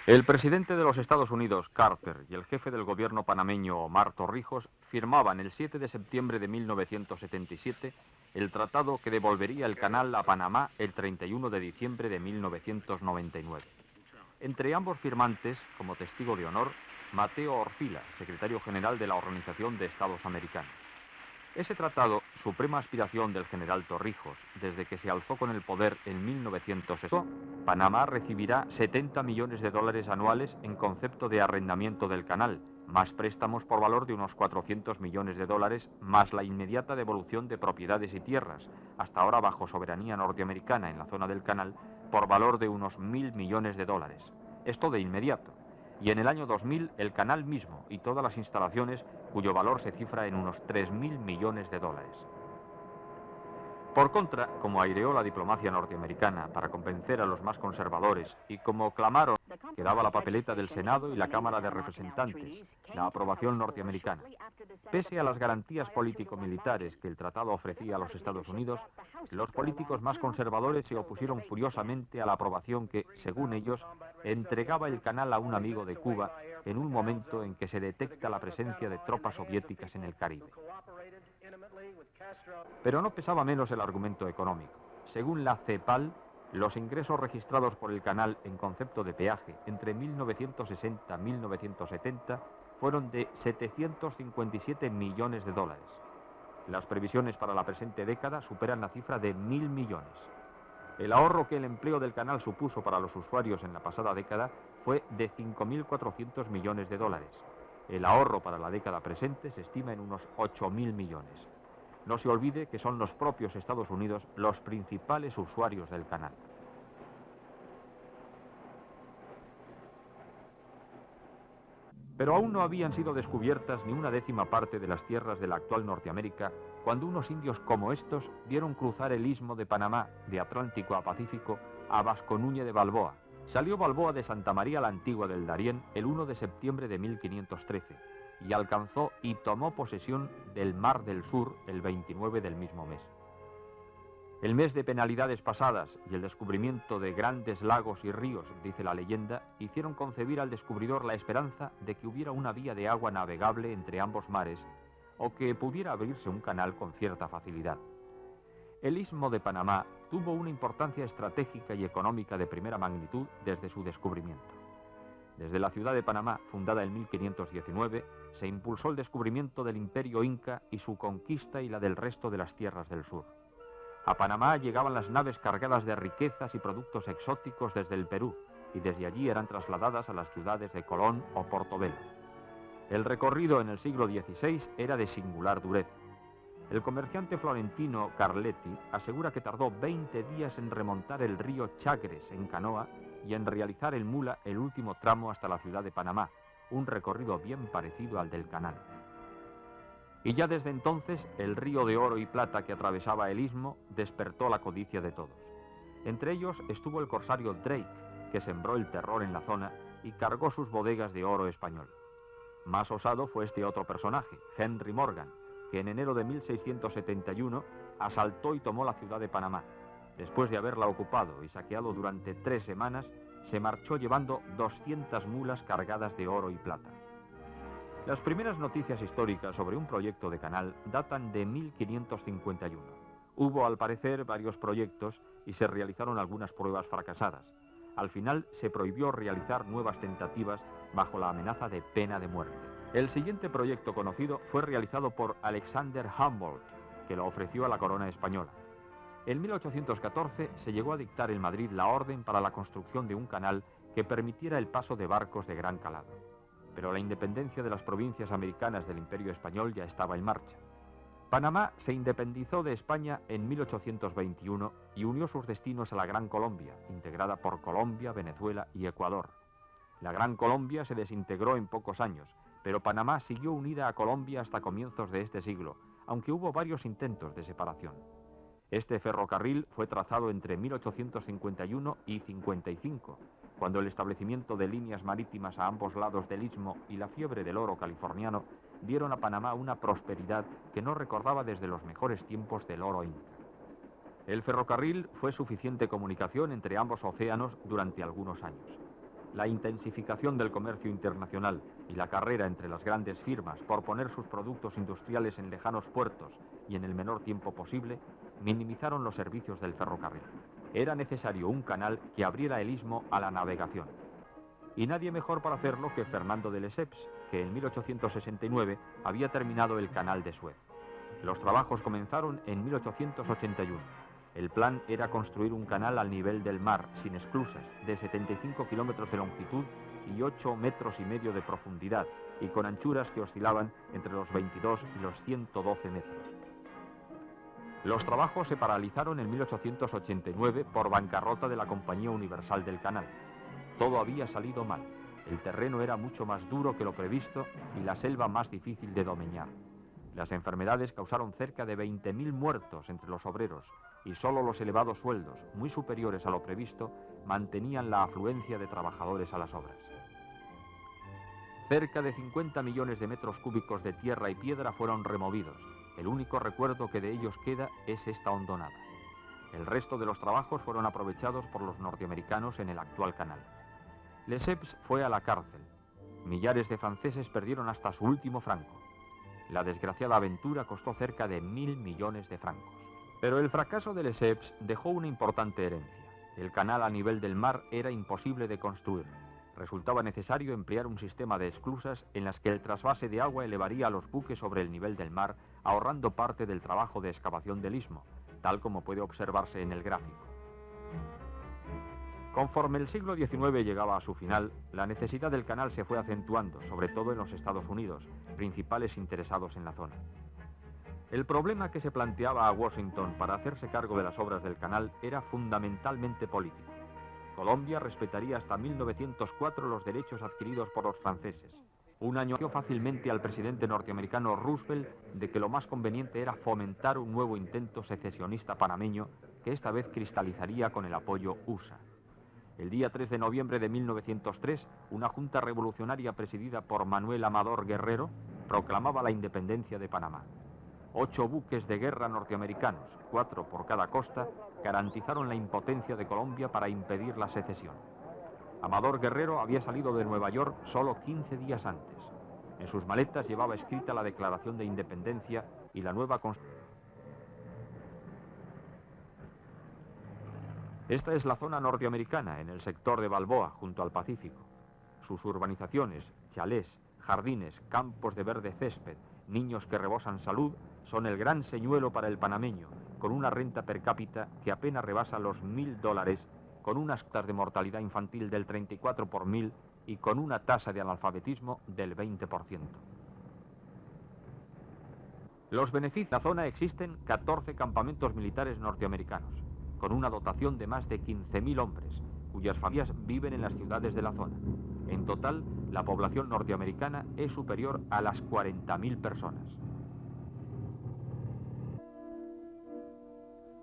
El presidente de los Estados Unidos, Carter, y el jefe del gobierno panameño, Omar Torrijos, firmaban el 7 de septiembre de 1977 el tratado que devolvería el canal a Panamá el 31 de diciembre de 1999. Entre ambos firmantes, como testigo de honor, Mateo Orfila, secretario general de la Organización de Estados Americanos. Ese tratado, suprema aspiración del general Torrijos, desde que se alzó con el poder en 1960, Panamá recibirá 70 millones de dólares anuales en concepto de arrendamiento del canal, más préstamos por valor de unos 400 millones de dólares, más la inmediata devolución de propiedades y tierras, hasta ahora bajo soberanía norteamericana en la zona del canal, por valor de unos 1.000 millones de dólares. Esto de inmediato. Y en el año 2000 el canal mismo y todas las instalaciones, cuyo valor se cifra en unos 3.000 millones de dólares. Por contra, como aireó la diplomacia norteamericana para convencer a los más conservadores y como clamaron que daba la papeleta del Senado y la Cámara de Representantes, la aprobación norteamericana, pese a las garantías político-militares que el tratado ofrecía a los Estados Unidos, los políticos más conservadores se opusieron furiosamente a la aprobación que, según ellos, entregaba el canal a un amigo de Cuba en un momento en que se detecta la presencia de tropas soviéticas en el Caribe. Pero no pesaba menos el argumento económico. Según la CEPAL, los ingresos registrados por el canal en concepto de peaje entre 1960 y 1970 fueron de 757 millones de dólares. Las previsiones para la presente década superan la cifra de 1.000 millones. El ahorro que el empleo del canal supuso para los usuarios en la pasada década fue de 5.400 millones de dólares. El ahorro para la década presente se estima en unos 8.000 millones. No se olvide que son los propios Estados Unidos los principales usuarios del canal. Pero aún no habían sido descubiertas ni una décima parte de las tierras de la actual Norteamérica cuando unos indios como estos vieron cruzar el istmo de Panamá, de Atlántico a Pacífico, a Vasco Núñez de Balboa. Salió Balboa de Santa María la Antigua del Darién el 1 de septiembre de 1513 y alcanzó y tomó posesión del Mar del Sur el 29 del mismo mes. El mes de penalidades pasadas y el descubrimiento de grandes lagos y ríos, dice la leyenda, hicieron concebir al descubridor la esperanza de que hubiera una vía de agua navegable entre ambos mares o que pudiera abrirse un canal con cierta facilidad. El istmo de Panamá tuvo una importancia estratégica y económica de primera magnitud desde su descubrimiento. Desde la ciudad de Panamá, fundada en 1519, se impulsó el descubrimiento del Imperio Inca y su conquista y la del resto de las tierras del sur. A Panamá llegaban las naves cargadas de riquezas y productos exóticos desde el Perú, y desde allí eran trasladadas a las ciudades de Colón o Portobelo. El recorrido en el siglo XVI era de singular dureza. El comerciante florentino Carletti asegura que tardó 20 días en remontar el río Chagres en canoa y en realizar en mula el último tramo hasta la ciudad de Panamá, un recorrido bien parecido al del canal. Y ya desde entonces, el río de oro y plata que atravesaba el istmo despertó la codicia de todos. Entre ellos estuvo el corsario Drake, que sembró el terror en la zona y cargó sus bodegas de oro español. Más osado fue este otro personaje, Henry Morgan, que en enero de 1671 asaltó y tomó la ciudad de Panamá. Después de haberla ocupado y saqueado durante 3 semanas, se marchó llevando 200 mulas cargadas de oro y plata. Las primeras noticias históricas sobre un proyecto de canal datan de 1551. Hubo, al parecer, varios proyectos y se realizaron algunas pruebas fracasadas. Al final se prohibió realizar nuevas tentativas bajo la amenaza de pena de muerte. El siguiente proyecto conocido fue realizado por Alexander Humboldt, que lo ofreció a la corona española. En 1814 se llegó a dictar en Madrid la orden para la construcción de un canal que permitiera el paso de barcos de gran calado. Pero la independencia de las provincias americanas del Imperio Español ya estaba en marcha. Panamá se independizó de España en 1821 y unió sus destinos a la Gran Colombia, integrada por Colombia, Venezuela y Ecuador. La Gran Colombia se desintegró en pocos años, pero Panamá siguió unida a Colombia hasta comienzos de este siglo, aunque hubo varios intentos de separación. Este ferrocarril fue trazado entre 1851 y 55, cuando el establecimiento de líneas marítimas a ambos lados del istmo y la fiebre del oro californiano dieron a Panamá una prosperidad que no recordaba desde los mejores tiempos del oro inca. El ferrocarril fue suficiente comunicación entre ambos océanos durante algunos años. La intensificación del comercio internacional y la carrera entre las grandes firmas por poner sus productos industriales en lejanos puertos y en el menor tiempo posible, minimizaron los servicios del ferrocarril. Era necesario un canal que abriera el istmo a la navegación. Y nadie mejor para hacerlo que Fernando de Lesseps, que en 1869 había terminado el canal de Suez. Los trabajos comenzaron en 1881. El plan era construir un canal al nivel del mar, sin esclusas, de 75 kilómetros de longitud y 8,5 metros de profundidad, y con anchuras que oscilaban entre los 22 y los 112 metros. Los trabajos se paralizaron en 1889 por bancarrota de la Compañía Universal del Canal. Todo había salido mal. El terreno era mucho más duro que lo previsto y la selva más difícil de domeñar. Las enfermedades causaron cerca de 20.000 muertos entre los obreros y solo los elevados sueldos, muy superiores a lo previsto, mantenían la afluencia de trabajadores a las obras. Cerca de 50 millones de metros cúbicos de tierra y piedra fueron removidos. El único recuerdo que de ellos queda es esta hondonada. El resto de los trabajos fueron aprovechados por los norteamericanos en el actual canal. Lesseps fue a la cárcel. Millares de franceses perdieron hasta su último franco. La desgraciada aventura costó cerca de 1.000 millones de francos. Pero el fracaso de Lesseps dejó una importante herencia. El canal a nivel del mar era imposible de construir. Resultaba necesario emplear un sistema de esclusas en las que el trasvase de agua elevaría a los buques sobre el nivel del mar, ahorrando parte del trabajo de excavación del istmo, tal como puede observarse en el gráfico. Conforme el siglo XIX llegaba a su final, la necesidad del canal se fue acentuando, sobre todo en los Estados Unidos, principales interesados en la zona. El problema que se planteaba a Washington para hacerse cargo de las obras del canal era fundamentalmente político. Colombia respetaría hasta 1904 los derechos adquiridos por los franceses. Un año dio fácilmente al presidente norteamericano Roosevelt de que lo más conveniente era fomentar un nuevo intento secesionista panameño que esta vez cristalizaría con el apoyo USA. El día 3 de noviembre de 1903, una junta revolucionaria presidida por Manuel Amador Guerrero proclamaba la independencia de Panamá. 8 buques de guerra norteamericanos, 4 por cada costa, garantizaron la impotencia de Colombia para impedir la secesión. Amador Guerrero había salido de Nueva York solo 15 días antes. En sus maletas llevaba escrita la Declaración de Independencia y la nueva Constitución. Esta es la zona norteamericana, en el sector de Balboa, junto al Pacífico. Sus urbanizaciones, chalés, jardines, campos de verde césped, niños que rebosan salud, son el gran señuelo para el panameño, con una renta per cápita que apenas rebasa los $1.000, con unas tasas de mortalidad infantil del 34 por 1000 y con una tasa de analfabetismo del 20%. Los beneficios de la zona existen 14 campamentos militares norteamericanos, con una dotación de más de 15.000 hombres, cuyas familias viven en las ciudades de la zona. En total, la población norteamericana es superior a las 40.000 personas.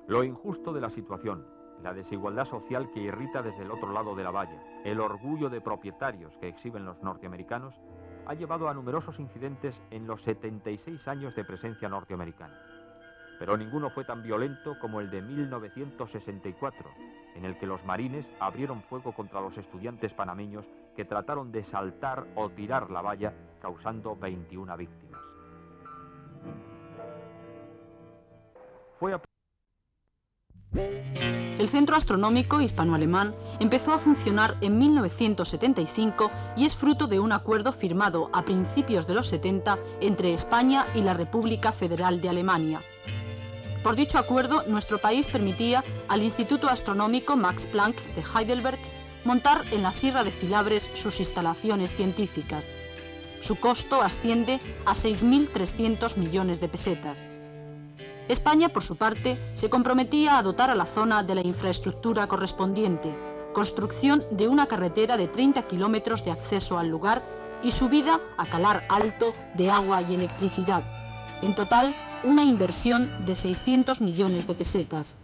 Lo injusto de la situación, la desigualdad social que irrita desde el otro lado de la valla, el orgullo de propietarios que exhiben los norteamericanos, ha llevado a numerosos incidentes en los 76 años de presencia norteamericana. Pero ninguno fue tan violento como el de 1964, en el que los marines abrieron fuego contra los estudiantes panameños que trataron de saltar o tirar la valla, causando 21 víctimas. El Centro Astronómico Hispano-Alemán empezó a funcionar en 1975 y es fruto de un acuerdo firmado a principios de los 70 entre España y la República Federal de Alemania. Por dicho acuerdo, nuestro país permitía al Instituto Astronómico Max Planck de Heidelberg montar en la Sierra de Filabres sus instalaciones científicas. Su costo asciende a 6.300 millones de pesetas. España, por su parte, se comprometía a dotar a la zona de la infraestructura correspondiente, construcción de una carretera de 30 kilómetros de acceso al lugar y subida a calar alto de agua y electricidad. En total, una inversión de 600 millones de pesetas.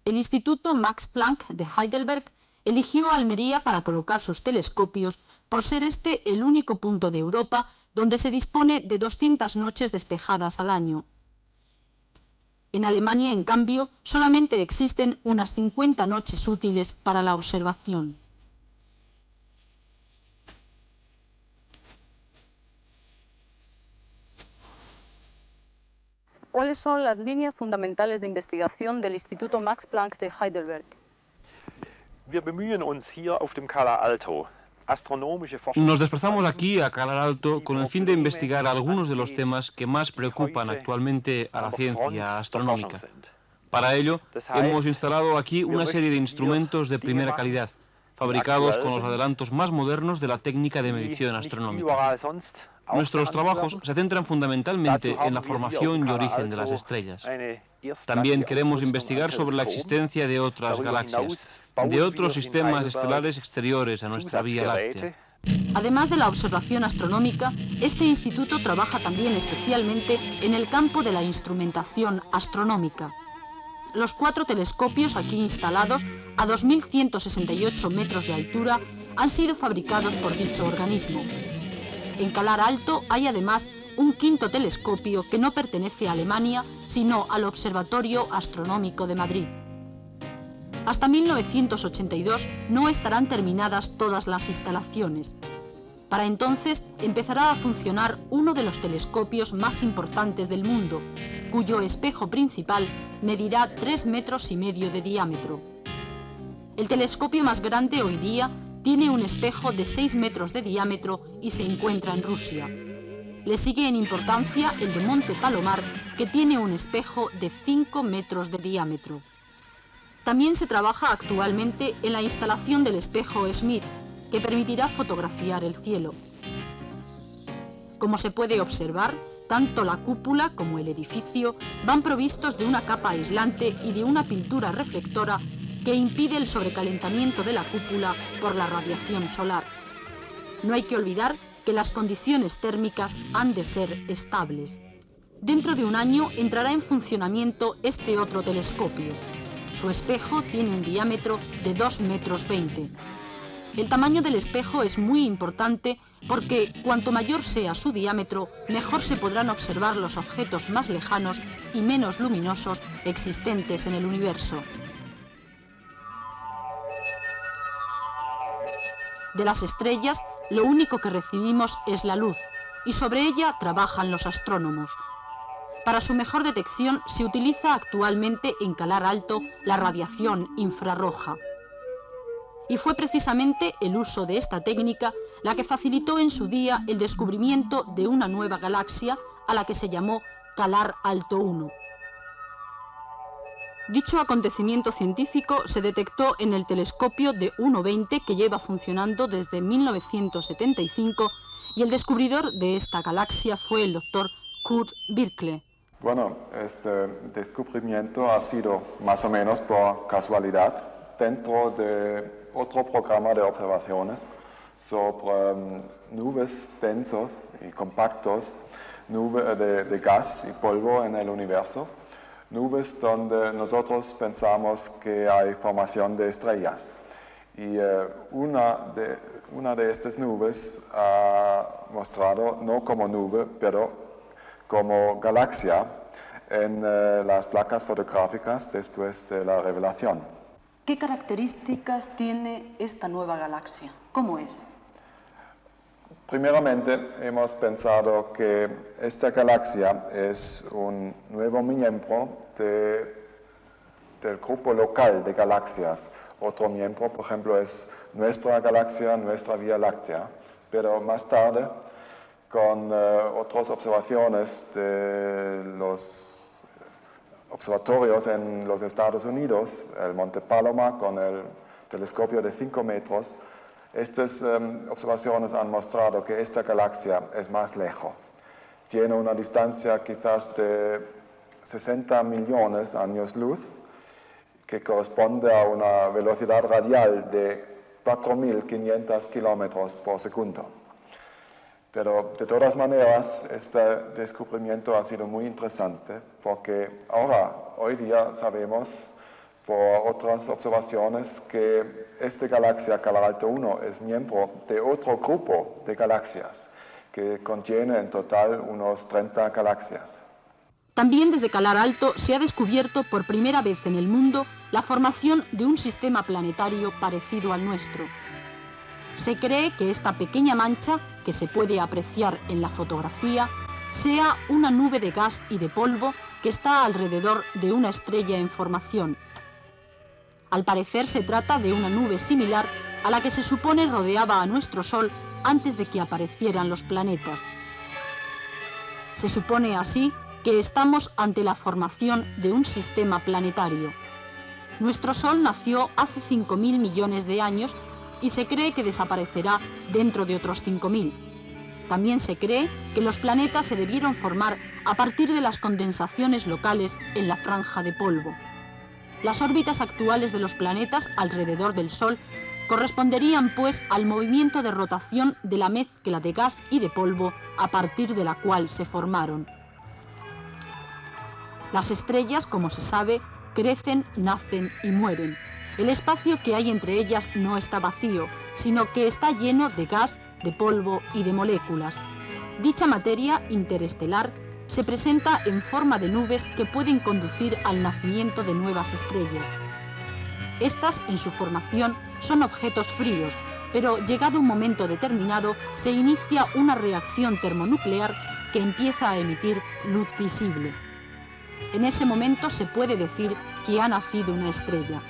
El Instituto Max Planck de Heidelberg eligió Almería para colocar sus telescopios por ser este el único punto de Europa donde se dispone de 200 noches despejadas al año. En Alemania, en cambio, solamente existen unas 50 noches útiles para la observación. ¿Cuáles son las líneas fundamentales de investigación del Instituto Max Planck de Heidelberg? Nos desplazamos aquí a Calar Alto con el fin de investigar algunos de los temas que más preocupan actualmente a la ciencia astronómica. Para ello, hemos instalado aquí una serie de instrumentos de primera calidad, fabricados con los adelantos más modernos de la técnica de medición astronómica. Nuestros trabajos se centran fundamentalmente en la formación y origen de las estrellas. También queremos investigar sobre la existencia de otras galaxias, de otros sistemas estelares exteriores a nuestra Vía Láctea. Además de la observación astronómica, este instituto trabaja también especialmente en el campo de la instrumentación astronómica. Los 4 telescopios aquí instalados, a 2.168 metros de altura, han sido fabricados por dicho organismo. En Calar Alto hay además un 5.º telescopio que no pertenece a Alemania, sino al Observatorio Astronómico de Madrid. Hasta 1982 no estarán terminadas todas las instalaciones. Para entonces empezará a funcionar uno de los telescopios más importantes del mundo, cuyo espejo principal medirá 3,5 metros de diámetro. El telescopio más grande hoy día tiene un espejo de 6 metros de diámetro y se encuentra en Rusia. Le sigue en importancia el de Monte Palomar, que tiene un espejo de 5 metros de diámetro. También se trabaja actualmente en la instalación del espejo Schmidt, que permitirá fotografiar el cielo. Como se puede observar, tanto la cúpula como el edificio van provistos de una capa aislante y de una pintura reflectora que impide el sobrecalentamiento de la cúpula por la radiación solar. No hay que olvidar que las condiciones térmicas han de ser estables. Dentro de un año entrará en funcionamiento este otro telescopio. Su espejo tiene un diámetro de 2,20 metros. El tamaño del espejo es muy importante porque cuanto mayor sea su diámetro, mejor se podrán observar los objetos más lejanos y menos luminosos existentes en el universo. De las estrellas, lo único que recibimos es la luz, y sobre ella trabajan los astrónomos. Para su mejor detección se utiliza actualmente en Calar Alto la radiación infrarroja. Y fue precisamente el uso de esta técnica la que facilitó en su día el descubrimiento de una nueva galaxia a la que se llamó Calar Alto 1. Dicho acontecimiento científico se detectó en el telescopio de 1,20 que lleva funcionando desde 1975 y el descubridor de esta galaxia fue el doctor Kurt Birkle. Bueno, este descubrimiento ha sido más o menos por casualidad dentro de otro programa de observaciones sobre nubes densos y compactos, nubes de gas y polvo en el universo, nubes donde nosotros pensamos que hay formación de estrellas. Y una de estas nubes ha mostrado, no como nube, pero como galaxia en las placas fotográficas después de la revelación. ¿Qué características tiene esta nueva galaxia? ¿Cómo es? Primeramente, hemos pensado que esta galaxia es un nuevo miembro del grupo local de galaxias. Otro miembro, por ejemplo, es nuestra galaxia, nuestra Vía Láctea, pero más tarde, con otras observaciones de los observatorios en los Estados Unidos, el Monte Palomar con el telescopio de 5 metros, estas observaciones han mostrado que esta galaxia es más lejos. Tiene una distancia quizás de 60 millones de años luz, que corresponde a una velocidad radial de 4.500 kilómetros por segundo. Pero de todas maneras, este descubrimiento ha sido muy interesante porque hoy día sabemos por otras observaciones que esta galaxia Calar Alto 1 es miembro de otro grupo de galaxias que contiene en total unos 30 galaxias. También desde Calar Alto se ha descubierto por primera vez en el mundo la formación de un sistema planetario parecido al nuestro. Se cree que esta pequeña mancha, que se puede apreciar en la fotografía, sea una nube de gas y de polvo que está alrededor de una estrella en formación. Al parecer se trata de una nube similar a la que se supone rodeaba a nuestro Sol antes de que aparecieran los planetas. Se supone así que estamos ante la formación de un sistema planetario. Nuestro Sol nació hace 5.000 millones de años y se cree que desaparecerá dentro de otros 5.000. También se cree que los planetas se debieron formar a partir de las condensaciones locales en la franja de polvo. Las órbitas actuales de los planetas alrededor del Sol corresponderían, pues, al movimiento de rotación de la mezcla de gas y de polvo a partir de la cual se formaron. Las estrellas, como se sabe, crecen, nacen y mueren. El espacio que hay entre ellas no está vacío, sino que está lleno de gas, de polvo y de moléculas. Dicha materia interestelar se presenta en forma de nubes que pueden conducir al nacimiento de nuevas estrellas. Estas, en su formación, son objetos fríos, pero llegado un momento determinado se inicia una reacción termonuclear que empieza a emitir luz visible. En ese momento se puede decir que ha nacido una estrella.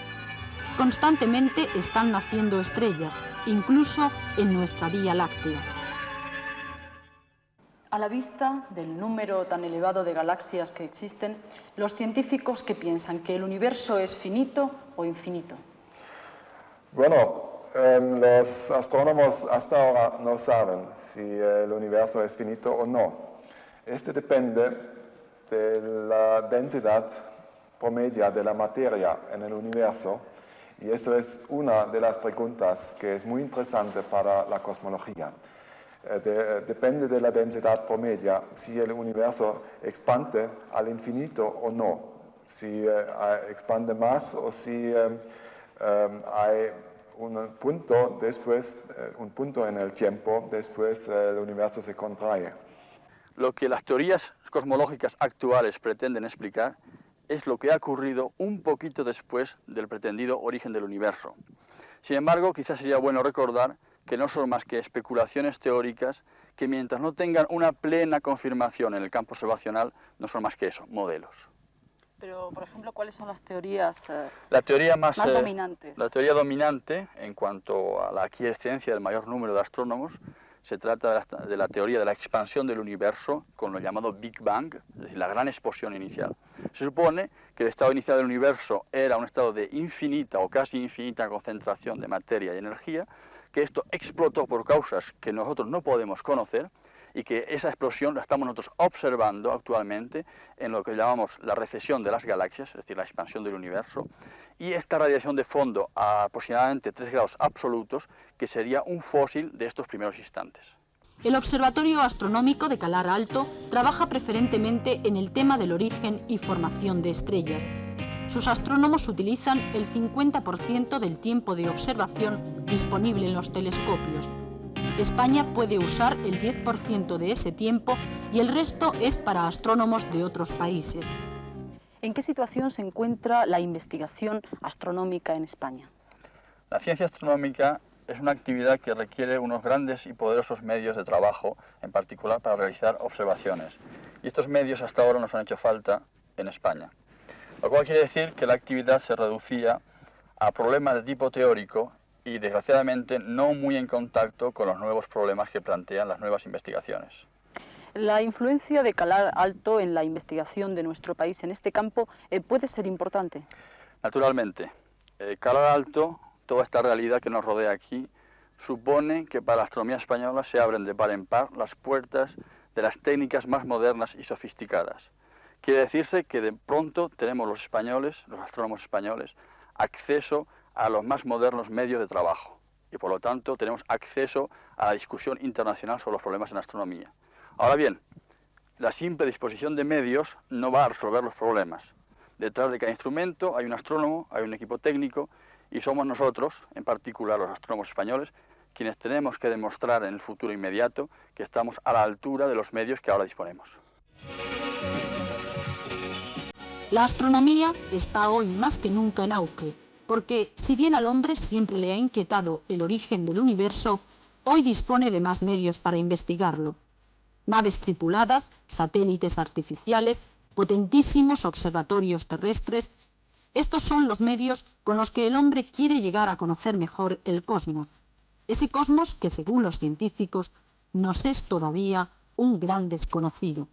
Constantemente están naciendo estrellas, incluso en nuestra Vía Láctea. A la vista del número tan elevado de galaxias que existen, los científicos, ¿qué piensan? ¿Que el universo es finito o infinito? Bueno, los astrónomos hasta ahora no saben si el universo es finito o no. Este depende de la densidad promedia de la materia en el universo, y eso es una de las preguntas que es muy interesante para la cosmología. Depende de la densidad promedia si el universo expande al infinito o no, si expande más o si hay un punto después, un punto en el tiempo, después el universo se contrae. Lo que las teorías cosmológicas actuales pretenden explicar es lo que ha ocurrido un poquito después del pretendido origen del universo. Sin embargo, quizás sería bueno recordar que no son más que especulaciones teóricas que, mientras no tengan una plena confirmación en el campo observacional, no son más que eso, modelos. Pero, por ejemplo, ¿cuáles son las teorías más dominantes? La teoría dominante, en cuanto a la aquiescencia del mayor número de astrónomos, se trata de la teoría de la expansión del universo con lo llamado Big Bang, es decir, la gran explosión inicial. Se supone que el estado inicial del universo era un estado de infinita o casi infinita concentración de materia y energía, que esto explotó por causas que nosotros no podemos conocer y que esa explosión la estamos nosotros observando actualmente en lo que llamamos la recesión de las galaxias, es decir, la expansión del universo, y esta radiación de fondo a aproximadamente 3 grados absolutos, que sería un fósil de estos primeros instantes. El Observatorio Astronómico de Calar Alto trabaja preferentemente en el tema del origen y formación de estrellas. Sus astrónomos utilizan el 50% del tiempo de observación disponible en los telescopios. España puede usar el 10% de ese tiempo y el resto es para astrónomos de otros países. ¿En qué situación se encuentra la investigación astronómica en España? La ciencia astronómica es una actividad que requiere unos grandes y poderosos medios de trabajo, en particular para realizar observaciones. Y estos medios hasta ahora nos han hecho falta en España. Lo cual quiere decir que la actividad se reducía a problemas de tipo teórico y, desgraciadamente, no muy en contacto con los nuevos problemas que plantean las nuevas investigaciones. La influencia de Calar Alto en la investigación de nuestro país en este campo puede ser importante. Naturalmente. Calar Alto, toda esta realidad que nos rodea aquí, supone que para la astronomía española se abren de par en par las puertas de las técnicas más modernas y sofisticadas. Quiere decirse que de pronto tenemos los españoles, los astrónomos españoles, acceso a los más modernos medios de trabajo y por lo tanto tenemos acceso a la discusión internacional sobre los problemas en astronomía. Ahora bien, la simple disposición de medios no va a resolver los problemas. Detrás de cada instrumento hay un astrónomo, hay un equipo técnico y somos nosotros, en particular los astrónomos españoles, quienes tenemos que demostrar en el futuro inmediato que estamos a la altura de los medios que ahora disponemos. La astronomía está hoy más que nunca en auge, porque si bien al hombre siempre le ha inquietado el origen del universo, hoy dispone de más medios para investigarlo. Naves tripuladas, satélites artificiales, potentísimos observatorios terrestres. Estos son los medios con los que el hombre quiere llegar a conocer mejor el cosmos. Ese cosmos que, según los científicos, nos es todavía un gran desconocido.